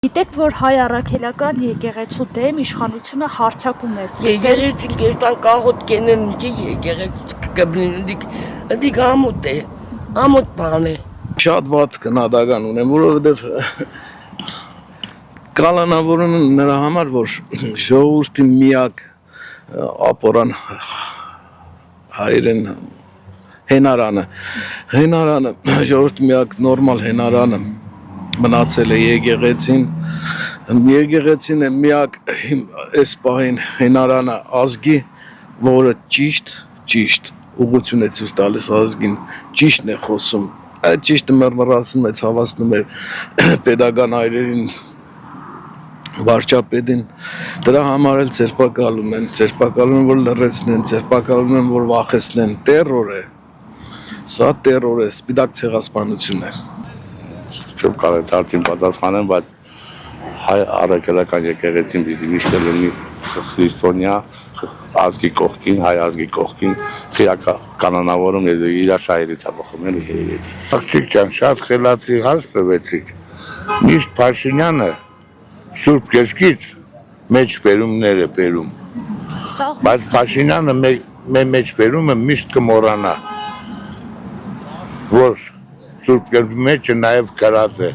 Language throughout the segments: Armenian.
Գիտեք, որ հայ առաքելական եկեղեցու դեմ իշխանությունը հարձակում է սկսել։ Եկեղեցին կերտան կաղոտ կենեն եկեղեցի կբնին, դիք ամոտ է, ամոտ բան է։ Շատ վատ քննադատական ունեմ, որովհետև կալանավորումը նրա համար, որ ժողովրդի միակ ապորան հայերեն հենարանը, ժողովրդի միակ նորմալ հենարանը մնացել է եկեղեցին է միակ այս պահին հենարանը ազգի, որը ճիշտ ուղղություն է ցույց տալիս ազգին, ճիշտն է խոսում, այդ ճիշտը մռմռացնում է, ցավացնում է պետական այրերին, վարչապետին, դրա համար էլ ցերպակալում են, որ լռեցնեն, ցերպակալում են, որ վախեցնեն, տերոր է, սա տերոր է, սպիտակ ցեղասպանություն է։ Չեմ կարող դարձին պատասխանեմ, բայց հայ առաքելական եկեղեցին պիտի միշտ լինի քրիստոնյա ազգի կողքին, հայ ազգի կողքին, կանոնավորում իր շահերից ապախոմելու երևի։ Աղջիկ ջան, շատ խելացի հարց տվեցիք։ Միշտ Փաշինյանը Սուրբ Գիրքից մեջ բերումներ է բերում։ Բայց Փաշինյանը մեջ բերումը միշտ կմոռանա, որ Սուրբ Գիրքի մեջը նաև գրած է,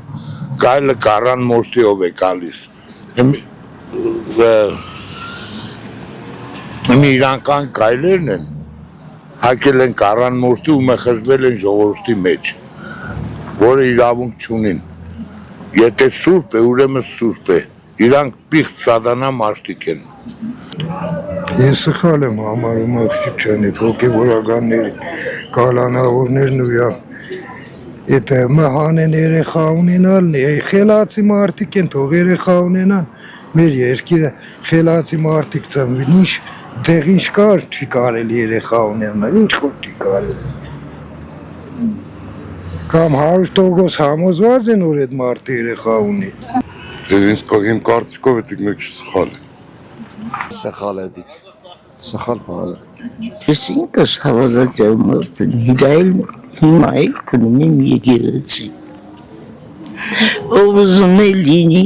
գայլը կառան մորթիով է գալիս։ Իրանական գայլերն են, հակել են կառան մորթի ու մխզվել են ժողովրդի մեջ, որը իրավունք չունին։ Եթե սուրբ է, ուրեմն սուրբ է, իրանք պիղծ սատանա մարդիկ են։ Ես սխալ եմ համարում աղջիկ ջան, այդ հոգևորականների կալանավորներն ու իրան, եթե մահանեն երեխա ունենալն է, խելացի մարդիկ են, թող երեխա ունենան, մեր երկիրը խելացի մարդիկ ծնվին, ինչ դեղ ինչ կար, չի կարելի երեխա ունենալ, ինչ որ չի կարելի։ Կամ 100% համոզված են, որ այդ մարդը երեխա ունի։ Իմ կարծիքով էդիկ մեկ սխալ է։ Սխալ է դիք, սխալ բան է։ Ես ինքս հավատաց եմ մարդն, հիմա էլ կնում եմ եկեղեցի։ Ով ուզում է լինի,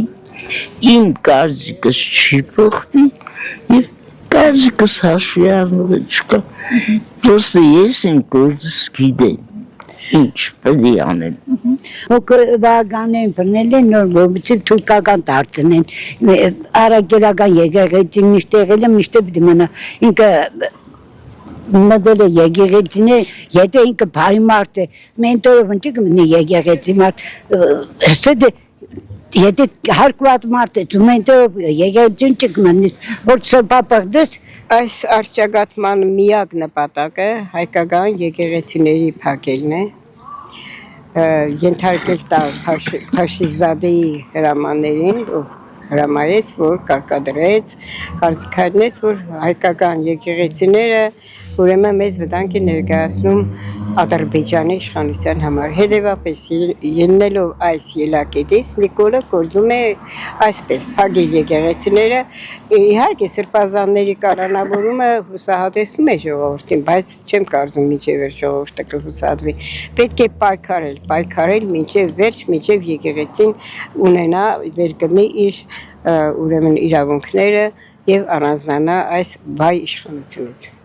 իմ կարծիքս չի փոխվի, և կարծիքս հաշվի առնող չկա։ Պրոստը ես իմ գործս գիտեմ, ինչ պետք է անեմ։ Հոգևորական են բռնել են նոր ողջի թուրքական դարձնեն, առաքելական եկեղեցի միշտ եղել է, միշտ պիտի մնա, ինքը մտել է եկեղեցին է, եթե ինքը բարի մարդ է, մենտորով ընչի կմնի եկեղեցի մարդ, եթե հարկված մարդ է, դու մենտորով եկեղեցին չկմնիս, որ սրբապղծես, այս արճակատման միակ նպատակը հայկական եկեղեցիների փակելն է, ենթարկել տալ Փաշիզադեի հրամաններին, ով հրամայեց, որ կարգադրեց, կարծիքարնեց, որ հայկական եկեղեցիները ուրեմն մեծ վտանգ է ներկայացնում Ադրբեջանի իշխանության համար։ Հետևաբար ելնելով այս ելակետից Նիկոլը գործում է այսպես փակել եկեղեցիները, իհարկե սրբազանների կալանավորումը հուսահատեցնում է ժողովրդին, բայց չեմ կարծում մինչև ժողովուրդը կհուսահատվի։ Պետք է պայքարել մինչև վերջ, մինչև եկեղեցին ունենա վերգտնի իր ուրեմն իրավունքները եւ առանձնանա այս վայ իշխանությունից։